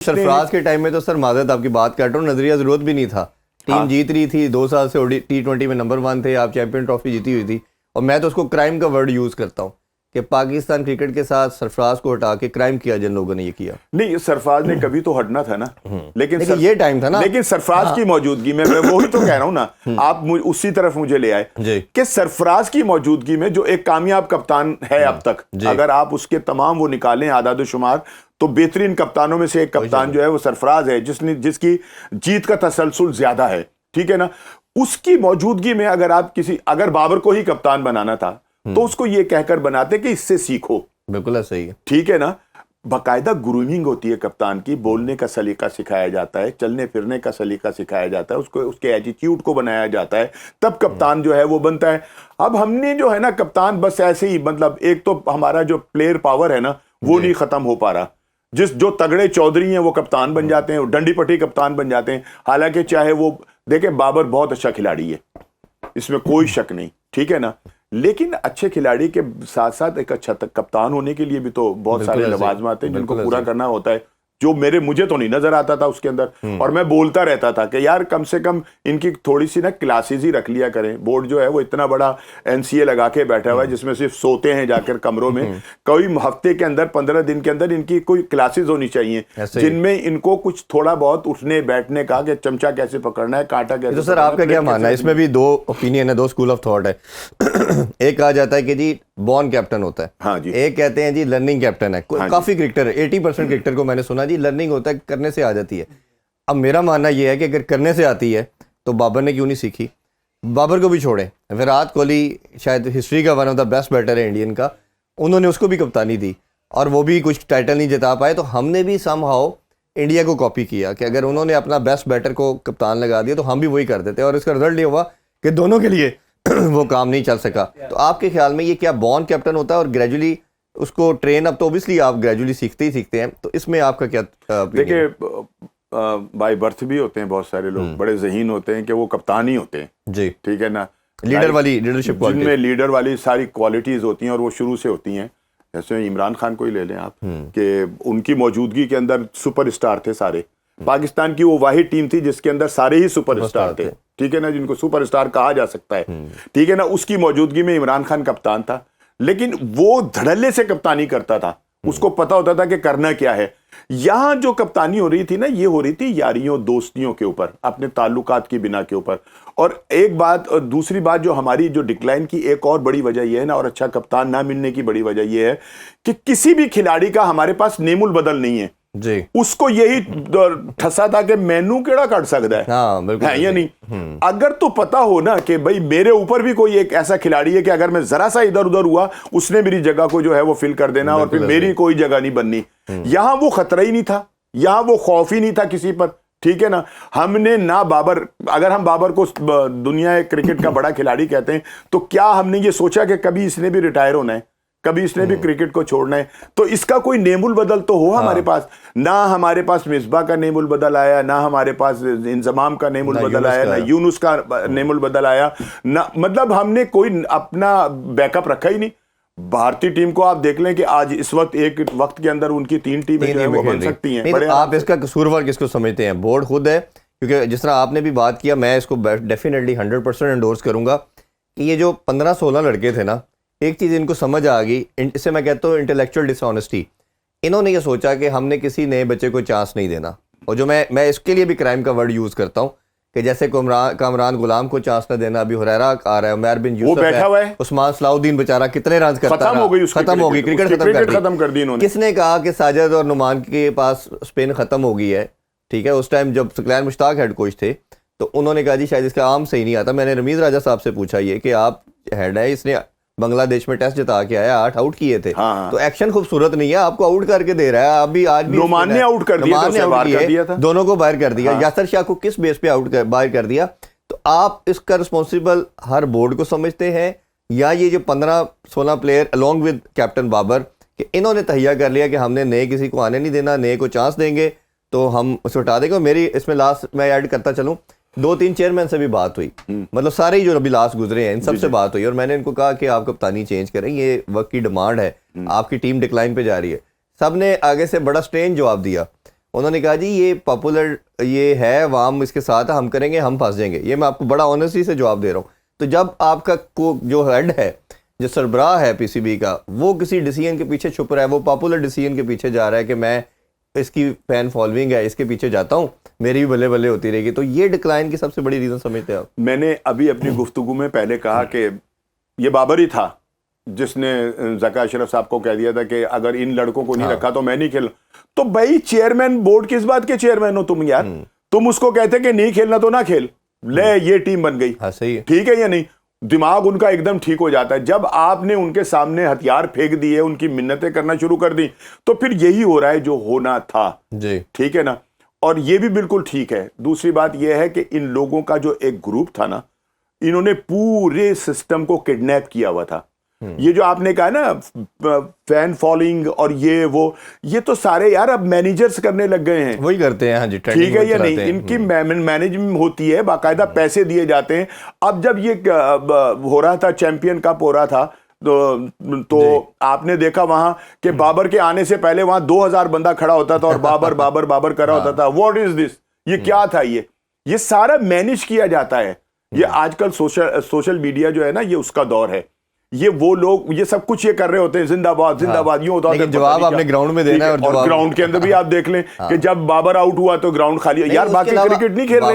सरफराज के टाइम में तो सर माजरत आपकी बात कर रहा हूँ, नजरिया जरूरत भी नहीं था। टीम जीत रही थी, 2 साल से T20 में नंबर 1 थे, आप चैंपियन ट्रॉफी जीती हुई थी। और मैं तो उसको क्राइम का वर्ड यूज करता हूँ कि पाकिस्तान क्रिकेट के साथ सरफराज को हटा के क्राइम किया जिन लोगों ने ये किया। नहीं, सरफराज ने कभी तो हटना था ना, लेकिन ये टाइम था ना। लेकिन सरफराज की मौजूदगी में, मैं वही तो कह रहा हूं ना, आप उसी तरफ मुझे ले आए कि सरफराज की मौजूदगी में जो एक कामयाब कप्तान है अब तक, अगर आप उसके तमाम वो निकालें आदाद शुमार, तो बेहतरीन कप्तानों में से एक कप्तान जो है वो सरफराज है, जिसकी जीत का तसलसल ज्यादा है। ठीक है ना, उसकी मौजूदगी में अगर बाबर को ही कप्तान बनाना था तो उसको ये कहकर बनाते कि इससे सीखो। बिल्कुल सही है। ठीक है ना, बाकायदा ग्रूमिंग होती है कप्तान की, बोलने का सलीका सिखाया जाता है, चलने फिरने का सलीका सिखाया जाता है, उसको उसके एटीट्यूड को बनाया जाता है, तब कप्तान जो है वो बनता है। अब हमने जो है ना कप्तान बस ऐसे ही, मतलब एक तो हमारा जो प्लेयर पावर है ना वो नहीं खत्म हो पा रहा। जो तगड़े चौधरी हैं वो कप्तान बन जाते हैं, डंडी पट्टी कप्तान बन जाते हैं। हालांकि चाहे वो देखें, बाबर बहुत अच्छा खिलाड़ी है, इसमें कोई शक नहीं, ठीक है ना, लेकिन अच्छे खिलाड़ी के साथ साथ एक अच्छा कप्तान होने के लिए भी तो बहुत सारे लवाजमात हैं जिनको पूरा करना होता है, जो मुझे तो नहीं नजर आता था उसके अंदर। और मैं बोलता रहता था कि यार कम से कम इनकी थोड़ी सी ना क्लासेस ही रख लिया करें। बोर्ड जो है वो इतना बड़ा NCA लगा के बैठा हुआ है जिसमें सिर्फ सोते हैं जाकर कमरों में। कोई हफ्ते के अंदर 15 दिन के अंदर इनकी कोई क्लासेस होनी चाहिए जिनमें इनको कुछ थोड़ा बहुत उठने बैठने का, कि चमचा कैसे पकड़ना है, कांटा कैसे। तो सर आपका क्या मानना है इसमें? भी 2 ओपिनियन है, 2 स्कूल ऑफ थॉट है। एक कहा जाता है कि जी बॉर्न कैप्टन होता है, हाँ जी। एक कहते हैं जी लर्निंग कैप्टन है। हाँ काफी क्रिकेटर 80% क्रिकेटर को मैंने सुना जी लर्निंग होता है, करने से आ जाती है। अब मेरा मानना यह है कि अगर करने से आती है तो बाबर ने क्यों नहीं सीखी? बाबर को भी छोड़े, विराट कोहली शायद हिस्ट्री का one of the best batter है इंडियन का, उन्होंने उसको भी कप्तानी दी और वो भी कुछ टाइटल नहीं जिता पाए। तो हमने भी समहाउ इंडिया को कॉपी किया कि अगर उन्होंने अपना बेस्ट बैटर को कप्तान लगा दिया तो हम भी वही कर देते, और इसका रिजल्ट ये हुआ कि दोनों के लिए वो काम नहीं चल सका। तो आपके ख्याल में ये क्या बॉर्न कैप्टन होता है और ग्रेजुअली उसको ट्रेन, अब तो ऑब्वियसली आप ग्रेजुअली सीखते ही सीखते हैं, तो इसमें आपका क्या? देखिए, बाय बर्थ भी होते हैं बहुत सारे लोग, बड़े ज़हीन होते हैं कि वो कप्तान ही होते हैं जी, ठीक है ना, लीडरशिप जिनमें लीडर वाली सारी क्वालिटीज होती हैं और वो शुरू से होती हैं। जैसे इमरान खान को ही ले लें आप, कि उनकी मौजूदगी के अंदर सुपरस्टार थे सारे। पाकिस्तान की वो वाहिद टीम थी जिसके अंदर सारे ही सुपरस्टार थे, ठीक है ना, जिनको सुपरस्टार कहा जा सकता है, ठीक है ना। उसकी मौजूदगी में इमरान खान कप्तान था, लेकिन वो धड़ल्ले से कप्तानी करता था, उसको पता होता था कि करना क्या है। यहां जो कप्तानी हो रही थी ना, ये हो रही थी यारियों दोस्तियों के ऊपर, अपने ताल्लुकात की बिना के ऊपर। और एक बात, और दूसरी बात जो हमारी जो डिक्लाइन की एक और बड़ी वजह यह है ना, और अच्छा कप्तान ना मिलने की बड़ी वजह यह है कि किसी भी खिलाड़ी का हमारे पास नेमुल बदल नहीं है जी। उसको यही ठसा था कि मैनू केड़ा कर सकता है, हाँ, है या नहीं। अगर तो पता हो ना कि भाई मेरे ऊपर भी कोई एक ऐसा खिलाड़ी है कि अगर मैं जरा सा इधर उधर हुआ उसने मेरी जगह को जो है वो फिल कर देना और फिर मेरी कोई जगह नहीं बननी। यहां वो खतरा ही नहीं था, यहां वो खौफ ही नहीं था किसी पर, ठीक है ना। हमने ना बाबर, अगर हम बाबर को दुनिया क्रिकेट का बड़ा खिलाड़ी कहते हैं, तो क्या हमने ये सोचा कि कभी इसने भी रिटायर होना है, कभी इसने भी क्रिकेट को छोड़ना है? तो इसका कोई नेमुल बदल तो हो हमारे पास। ना हमारे पास मिसबा का नेमुल बदल आया, ना हमारे पास इंजमाम का नेमुल बदल आया, ना यूनुस का नेमुल बदल आया, ना, मतलब हमने कोई अपना बैकअप रखा ही नहीं। भारतीय टीम को आप देख लें कि आज इस वक्त एक वक्त के अंदर उनकी 3 टीमें जो है वो बन सकती हैं। तो आप इसका कसूरवार किसको समझते हैं? बोर्ड खुद है? क्योंकि जिस तरह आपने भी बात किया, मैं इसको डेफिनेटली 100% एंडोर्स करूंगा कि ये जो 15-16 लड़के थे ना, एक चीज़ इनको समझ आ गई, इसे मैं कहता हूँ इंटेलेक्चुअल डिसऑनेस्टी। इन्होंने ये सोचा कि हमने किसी नए बच्चे को चांस नहीं देना। और जो मैं इसके लिए भी क्राइम का वर्ड यूज़ करता हूँ कि जैसे कामरान गुलाम को चांस न देना, अभी हुरैरा आ रहा है, उमर बिन यूसुफ है, उस्मान सलाउद्दीन बेचारा कितने रन करता रहा, खत्म हो गई, क्रिकेट खत्म कर दी इन्होंने। किसने कहा कि साजिद और नुमान के पास स्पिन खत्म हो गई है? ठीक है, उस टाइम जब सुकलैन मुश्ताक हेड कोच थे तो उन्होंने कहा जी शायद इसका आम सही नहीं आता। मैंने रमीज राजा साहब से पूछा ये कि आप हेड है, इसने बांग्लादेश में टेस्ट जिता के आया, 8 आउट किए थे, तो एक्शन खूबसूरत नहीं है, आपको आउट करके दे रहा है। अभी आज भी नुमान ने आउट कर दिया, दोनों को बाहर कर दिया। यासर शाह को किस बेस पे बाहर कर दिया? तो आप इसका रिस्पॉन्सिबल हर बोर्ड को समझते हैं, या ये जो 15-16 player along with captain Babar कि इन्होंने तहिया कर लिया कि हमने नए किसी को आने नहीं देना, नए को चांस देंगे तो हम उसे हटा देंगे। मेरी इसमें लास्ट मैं ऐड करता चलूँ, 2-3 चेयरमैन से भी बात हुई, मतलब सारे ही जो अभी लास्ट गुजरे हैं इन सबसे बात हुई, और मैंने इनको कहा कि आप कप्तानी चेंज करें, ये वक्त की डिमांड है, आपकी टीम डिक्लाइन पे जा रही है। सब ने आगे से बड़ा स्ट्रेंज जवाब दिया। उन्होंने कहा जी ये पॉपुलर ये है, अवाम इसके साथ है, हम करेंगे, हम फंस जाएंगे। ये मैं आपको बड़ा ऑनेस्टी से जवाब दे रहा हूँ। तो जब आपका को जो हेड है, जो सरबराह है पीसीबी का, वो किसी डिसीजन के पीछे छुप रहा है, वो पॉपुलर डिसीजन के पीछे जा रहा है कि मैं इसकी फैन फॉलोइंग है, इसके पीछे जाता हूँ, मेरी भी बल्ले बल्ले होती रहेगी, तो ये डिक्लाइन की सबसे बड़ी रीजन समझते हैं आप? मैंने अभी अपनी गुफ्तगू में पहले कहा कि ये बाबर ही था जिसने ज़का अशरफ साहब को कह दिया था कि अगर इन लड़कों को नहीं रखा तो मैं नहीं खेल। तो भाई चेयरमैन, बोर्ड किस बात के चेयरमैन हो तुम यार? तुम उसको कहते कि नहीं खेलना तो ना खेल, ले ये टीम बन गई। हाँ, सही है, ठीक है या नहीं? दिमाग उनका एकदम ठीक हो जाता है। जब आपने उनके सामने हथियार फेंक दिए, उनकी मिन्नतें करना शुरू कर दी, तो फिर यही हो रहा है जो होना था जी। ठीक है ना? और ये भी बिल्कुल ठीक है। दूसरी बात यह है कि इन लोगों का जो एक ग्रुप था ना, इन्होंने पूरे सिस्टम को किडनैप किया हुआ था। ये जो आपने कहा ना फैन फॉलोइंग और ये तो सारे यार अब मैनेजर्स करने लग गए हैं, वही करते हैं। हाँ जी, ठीक है या नहीं? इनकी मैनेजमेंट होती है, बाकायदा पैसे दिए जाते हैं। अब जब ये हो रहा था, चैंपियन कप हो रहा था, तो आपने देखा वहां कि बाबर के आने से पहले वहां 2000 बंदा खड़ा होता था और बाबर बाबर बाबर करा होता था। What is this? ये क्या था? ये सारा मैनेज किया जाता है। ये आजकल सोशल मीडिया जो है ना, ये उसका दौर है। ये वो लोग ये सब कुछ ये कर रहे होते हैं, जिंदाबाद जिंदाबाद, यूं होता है। जवाब आपने ग्राउंड में देना है, और ग्राउंड के अंदर भी आप देख लें कि जब बाबर आउट हुआ तो ग्राउंड खाली। यार बाकी क्रिकेट नहीं खेल रहे।